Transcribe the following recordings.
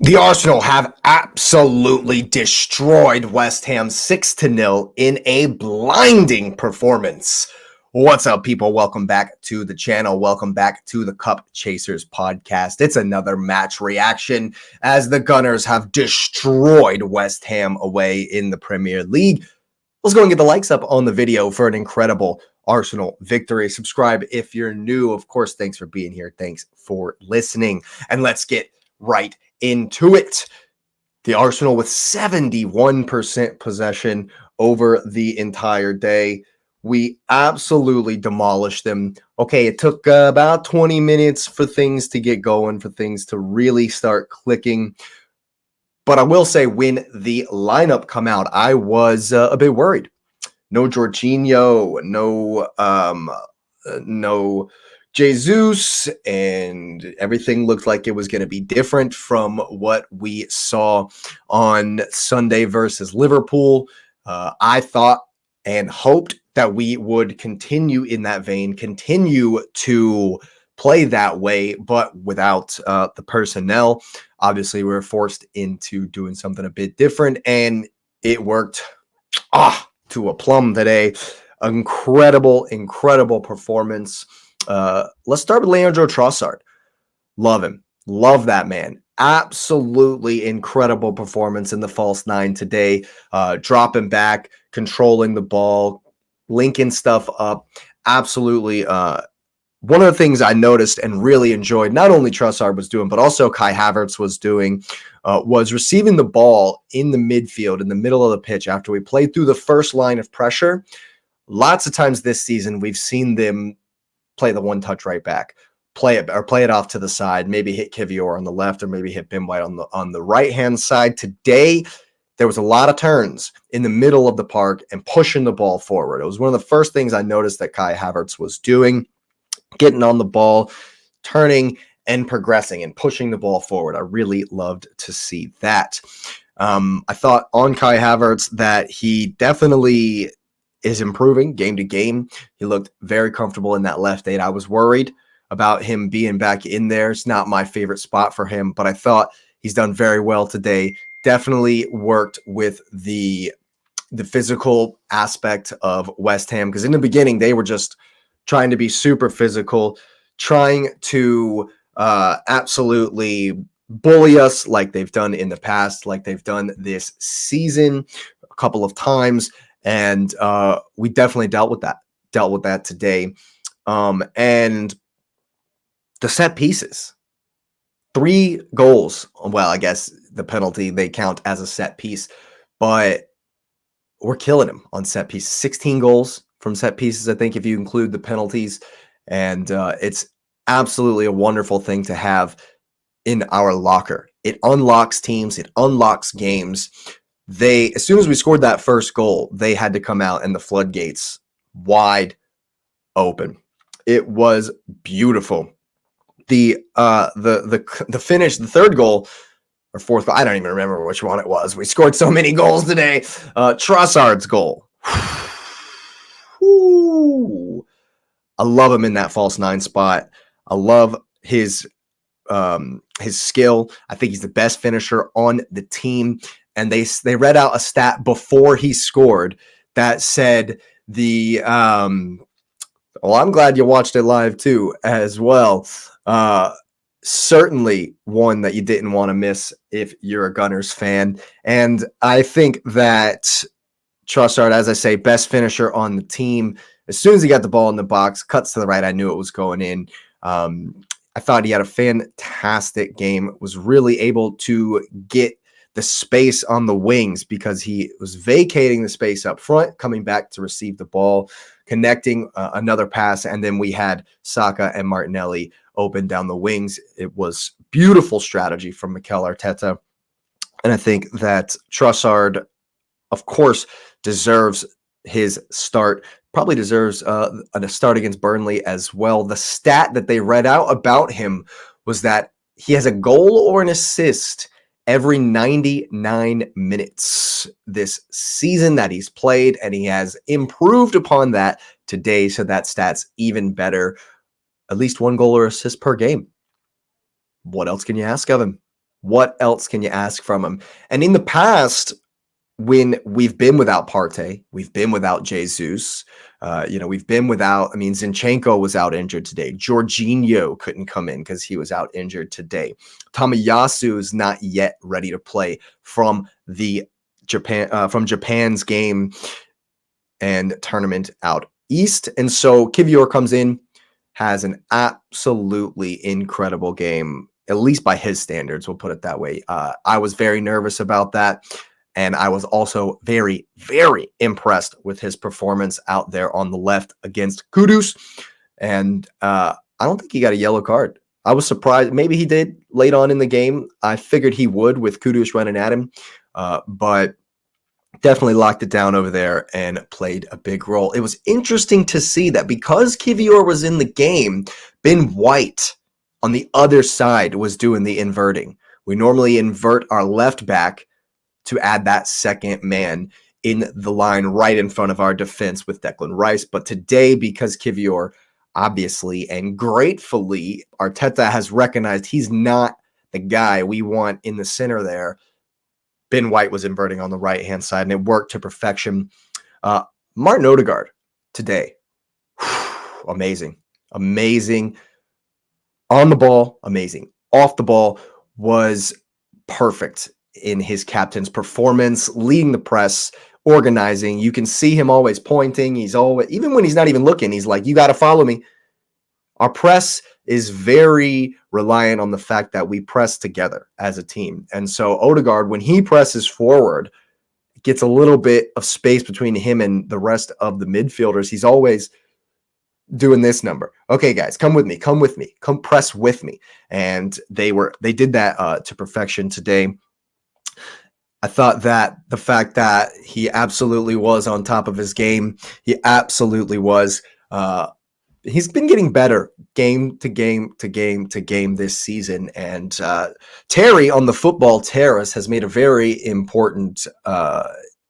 The Arsenal have absolutely destroyed West Ham 6-0 in a blinding performance. What's up, people? Welcome back to the channel. Welcome back to the Cup Chasers podcast. It's another match reaction as the Gunners have destroyed West Ham away in the Premier League. Let's go and get the likes up on the video for an incredible Arsenal victory. Subscribe if you're new. Of course, thanks for being here. Thanks for listening. And let's get right into it. The Arsenal with 71% possession over the entire day. We absolutely demolished them. Okay, it took about 20 minutes for things to get going, for things to really start clicking. But I will say, when the lineup come out, I was a bit worried. No Jorginho, no Jesus, and everything looked like it was going to be different from what we saw on Sunday versus Liverpool. I thought and hoped that we would continue in that vein, continue to play that way, but without the personnel. Obviously, we were forced into doing something a bit different, and it worked to a plum today. Incredible performance. Let's start with Leandro Trossard. Love him. Love that man. Absolutely incredible performance in the false nine today. Dropping back, controlling the ball, linking stuff up. Absolutely. One of the things I noticed and really enjoyed, not only Trossard was doing, but also Kai Havertz was doing, was receiving the ball in the midfield, in the middle of the pitch after we played through the first line of pressure. Lots of times this season, we've seen them play the one-touch right back, play it off to the side, maybe hit Kivior on the left or maybe hit Ben White on the right-hand side. Today, there was a lot of turns in the middle of the park and pushing the ball forward. It was one of the first things I noticed that Kai Havertz was doing, getting on the ball, turning and progressing and pushing the ball forward. I really loved to see that. I thought on Kai Havertz that he definitely is improving game to game. He looked very comfortable in that left 8. I was worried about him being back in there. It's not my favorite spot for him, but I thought he's done very well today. Definitely worked with the physical aspect of West Ham, because in the beginning they were just trying to be super physical, trying to absolutely bully us like they've done in the past, like they've done this season a couple of times. And we definitely dealt with that today. And the set pieces, 3 goals. Well, I guess the penalty, they count as a set piece, but we're killing them on set pieces. 16 goals from set pieces, I think, if you include the penalties. And it's absolutely a wonderful thing to have in our locker. It unlocks teams. It unlocks games. As soon as we scored that first goal, they had to come out and the floodgates wide open. It was beautiful. The finish, the third goal or fourth goal, I don't even remember which one it was. We scored so many goals today. Trossard's goal. Ooh. I love him in that false 9 spot. I love his skill. I think he's the best finisher on the team. And they read out a stat before he scored that said well, I'm glad you watched it live too as well. Certainly one that you didn't want to miss if you're a Gunners fan. And I think that Trossard, as I say, best finisher on the team. As soon as he got the ball in the box, cuts to the right, I knew it was going in. I thought he had a fantastic game, was really able to get the space on the wings because he was vacating the space up front, coming back to receive the ball, connecting another pass, and then we had Saka and Martinelli open down the wings. It was beautiful strategy from Mikel Arteta. And I think that Trossard, of course, deserves his start, probably deserves a start against Burnley as well. The stat that they read out about him was that he has a goal or an assist every 99 minutes this season that he's played, and he has improved upon that today, so that stat's even better. At least 1 goal or assist per game. What else can you ask of him? What else can you ask from him? And in the past, when we've been without Partey, we've been without Jesus, we've been without, Zinchenko was out injured today. Jorginho couldn't come in because he was out injured today. Tomiyasu is not yet ready to play from Japan's game and tournament out east. And so Kivior comes in, has an absolutely incredible game, at least by his standards, we'll put it that way. I was very nervous about that. And I was also very, very impressed with his performance out there on the left against Kudus. And I don't think he got a yellow card. I was surprised. Maybe he did late on in the game. I figured he would with Kudus running at him. But definitely locked it down over there and played a big role. It was interesting to see that because Kivior was in the game, Ben White on the other side was doing the inverting. We normally invert our left back to add that second man in the line right in front of our defense with Declan Rice. But today, because Kivior obviously and gratefully, Arteta has recognized he's not the guy we want in the center there, Ben White was inverting on the right-hand side, and it worked to perfection. Martin Odegaard today, amazing. On the ball, amazing. Off the ball, was perfect in his captain's performance, leading the press, organizing. You can see him always pointing. He's always, even when he's not even looking, he's like, you got to follow me. Our press is very reliant on the fact that we press together as a team. And so Odegaard, when he presses forward, gets a little bit of space between him and the rest of the midfielders. He's always doing this number. Okay, guys, come with me, come press with me. And they did that to perfection today. I thought that the fact that he absolutely was on top of his game, he absolutely was. He's been getting better game to game this season. And Terry on the Football Terrace has made a very important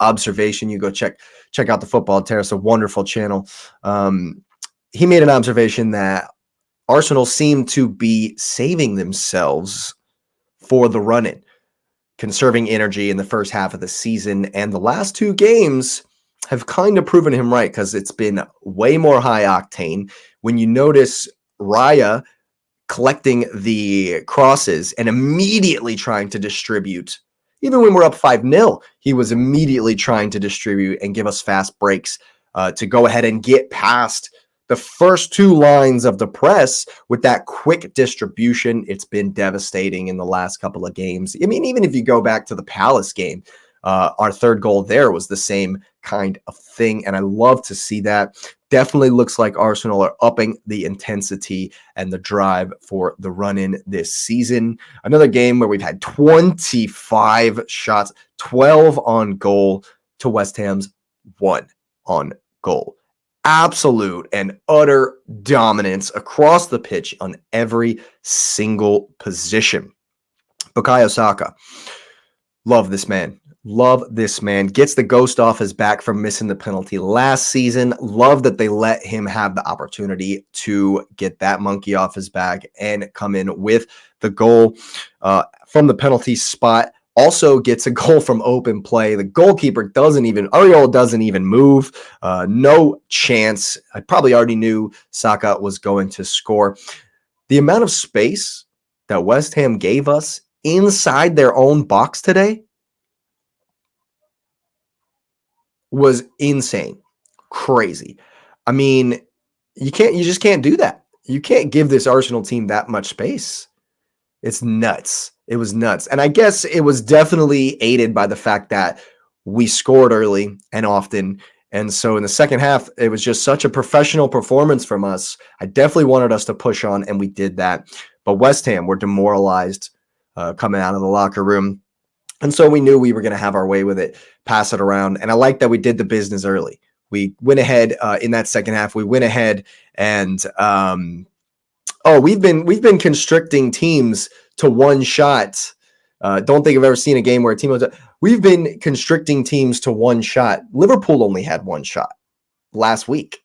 observation. You go check out the Football Terrace, a wonderful channel. He made an observation that Arsenal seem to be saving themselves for the run-in, conserving energy in the first half of the season. And the last two games have kind of proven him right, because it's been way more high octane. When you notice Raya collecting the crosses and immediately trying to distribute, even when we're up 5-0, he was immediately trying to distribute and give us fast breaks to go ahead and get past the first two lines of the press with that quick distribution. It's been devastating in the last couple of games. I mean, even if you go back to the Palace game, our third goal there was the same kind of thing, and I love to see that. Definitely looks like Arsenal are upping the intensity and the drive for the run-in this season. Another game where we've had 25 shots, 12 on goal to West Ham's 1 on goal. Absolute and utter dominance across the pitch on every single position. Bukayo Saka, love this man. Gets the ghost off his back from missing the penalty last season. Love that they let him have the opportunity to get that monkey off his back and come in with the goal from the penalty spot. Also gets a goal from open play. The goalkeeper Ariel doesn't even move. No chance. I probably already knew Saka was going to score. The amount of space that West Ham gave us inside their own box today was insane. Crazy. I mean, you just can't do that. You can't give this Arsenal team that much space. It's nuts. It was nuts. And I guess it was definitely aided by the fact that we scored early and often. And so in the second half, it was just such a professional performance from us. I definitely wanted us to push on, and we did that. But West Ham were demoralized coming out of the locker room. And so we knew we were going to have our way with it, pass it around. And I like that we did the business early. We went ahead in that second half. We went ahead and we've been constricting teams to one shot. Don't think I've ever seen a game where a team we've been constricting teams to one shot. Liverpool only had one shot last week.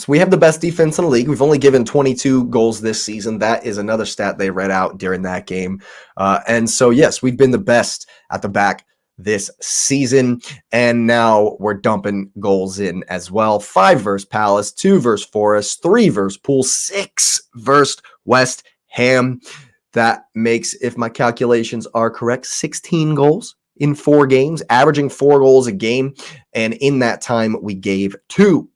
We have the best defense in the league. We've only given 22 goals this season. That is another stat they read out during that game. And so, yes, we've been the best at the back this season. And now we're dumping goals in as well. 5 versus Palace, 2 versus Forest, 3 versus Pool, 6 versus West Ham. That makes, if my calculations are correct, 16 goals in 4 games, averaging 4 goals a game. And in that time, we gave 2.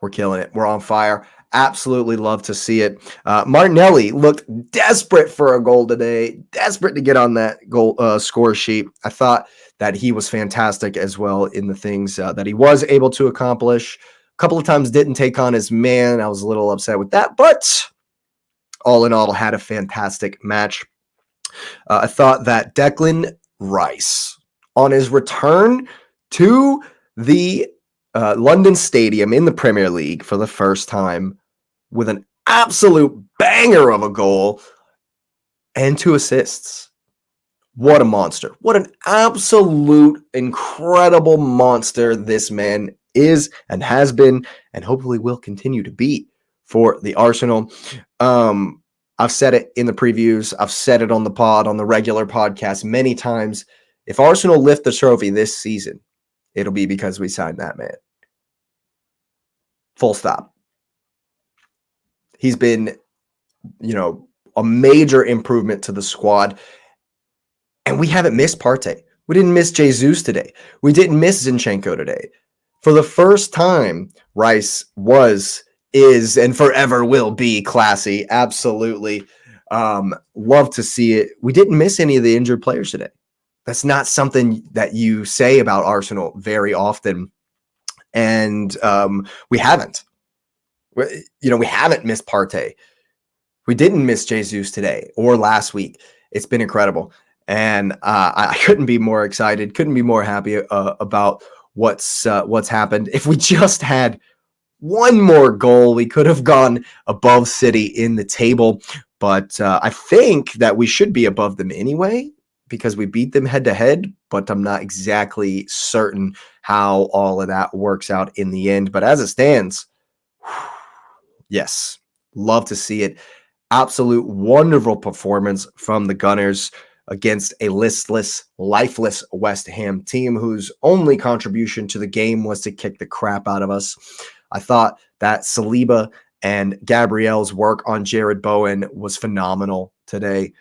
We're killing it. We're on fire. Absolutely love to see it. Martinelli looked desperate for a goal today, desperate to get on that goal score sheet. I thought that he was fantastic as well in the things that he was able to accomplish. A couple of times didn't take on his man. I was a little upset with that, but all in all, had a fantastic match. I thought that Declan Rice, on his return to the London Stadium in the Premier League for the first time, with an absolute banger of a goal and 2 assists. What a monster. What an absolute incredible monster this man is and has been and hopefully will continue to be for the Arsenal. I've said it in the previews. I've said it on the pod, on the regular podcast many times. If Arsenal lift the trophy this season, it'll be because we signed that man. Full stop. He's been, a major improvement to the squad. And we haven't missed Partey. We didn't miss Jesus today. We didn't miss Zinchenko today. For the first time, Rice is, and forever will be classy. Absolutely. Love to see it. We didn't miss any of the injured players today. That's not something that you say about Arsenal very often. And we haven't. We haven't missed Partey. We didn't miss Jesus today or last week. It's been incredible. And I couldn't be more excited, couldn't be more happy about what's happened. If we just had one more goal, we could have gone above City in the table. But I think that we should be above them anyway, because we beat them head-to-head, but I'm not exactly certain how all of that works out in the end. But as it stands, yes, love to see it. Absolute wonderful performance from the Gunners against a listless, lifeless West Ham team whose only contribution to the game was to kick the crap out of us. I thought that Saliba and Gabriel's work on Jared Bowen was phenomenal today.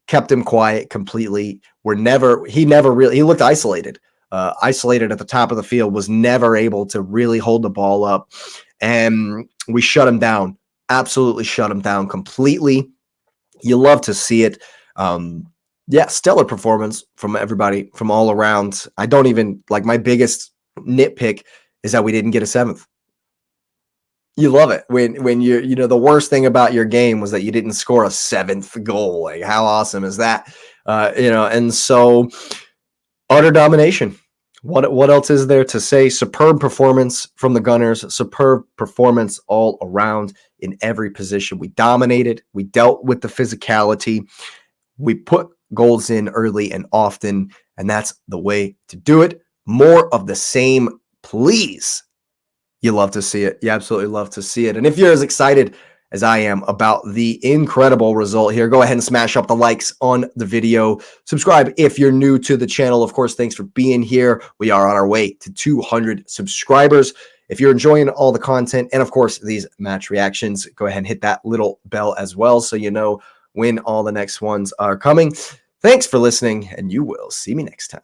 Kept him quiet completely. He looked isolated. Isolated at the top of the field, was never able to really hold the ball up. And we shut him down. Absolutely shut him down completely. You love to see it. Stellar performance from everybody from all around. I don't even my biggest nitpick is that we didn't get a 7th. You love it when you're the worst thing about your game was that you didn't score a 7th goal. Like, how awesome is that? And so utter domination. What else is there to say? Superb performance from the Gunners. Superb performance all around in every position. We dominated. We dealt with the physicality. We put goals in early and often, and that's the way to do it. More of the same, please. You love to see it. You absolutely love to see it. And if you're as excited as I am about the incredible result here, go ahead and smash up the likes on the video. Subscribe if you're new to the channel. Of course, thanks for being here. We are on our way to 200 subscribers. If you're enjoying all the content and, of course, these match reactions, go ahead and hit that little bell as well so you know when all the next ones are coming. Thanks for listening, and you will see me next time.